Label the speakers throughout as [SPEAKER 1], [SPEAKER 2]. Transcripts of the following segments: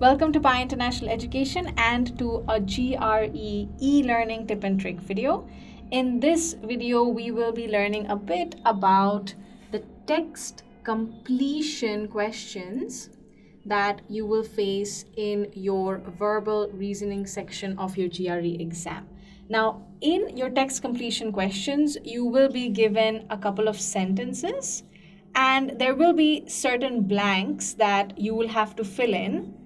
[SPEAKER 1] Welcome to Pi International Education and to a GRE e-learning tip and trick video. In this video, we will be learning a bit about the text completion questions that you will face in your verbal reasoning section of your GRE exam. Now, in your text completion questions, you will be given a couple of sentences and there will be certain blanks that you will have to fill in,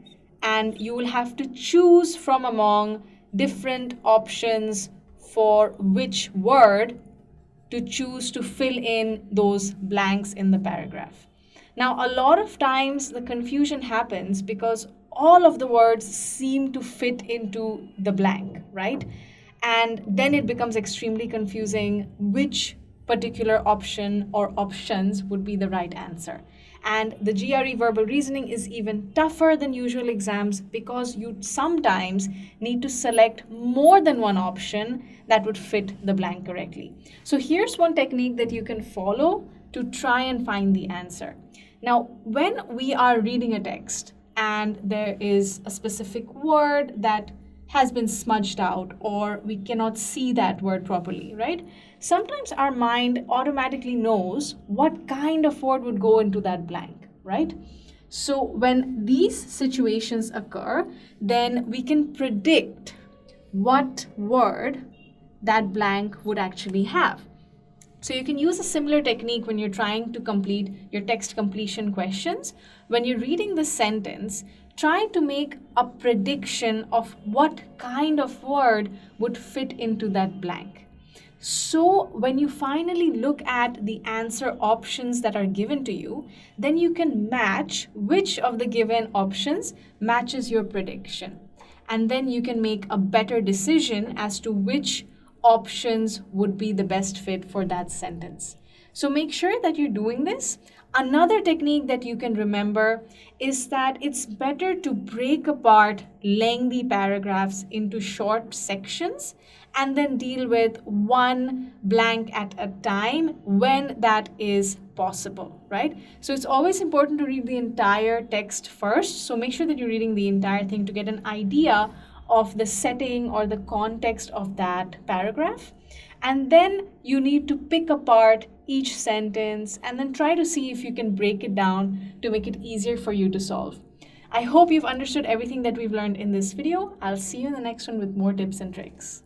[SPEAKER 1] and you will have to choose from among different options for which word to choose to fill in those blanks in the paragraph. Now, a lot of times the confusion happens because all of the words seem to fit into the blank, right? And then it becomes extremely confusing which particular option or options would be the right answer. And the GRE verbal reasoning is even tougher than usual exams because you sometimes need to select more than one option that would fit the blank correctly. So here's one technique that you can follow to try and find the answer. Now, when we are reading a text and there is a specific word that has been smudged out or we cannot see that word properly, right? Sometimes our mind automatically knows what kind of word would go into that blank, right? So when these situations occur, then we can predict what word that blank would actually have. So you can use a similar technique when you're trying to complete your text completion questions. When you're reading the sentence, try to make a prediction of what kind of word would fit into that blank. So when you finally look at the answer options that are given to you, then you can match which of the given options matches your prediction. And then you can make a better decision as to which options would be the best fit for that sentence. So make sure that you're doing this. Another technique that you can remember is that it's better to break apart lengthy paragraphs into short sections and then deal with one blank at a time when that is possible, right? So it's always important to read the entire text first. So make sure that you're reading the entire thing to get an idea of the setting or the context of that paragraph. And then you need to pick apart each sentence and then try to see if you can break it down to make it easier for you to solve. I hope you've understood everything that we've learned in this video. I'll see you in the next one with more tips and tricks.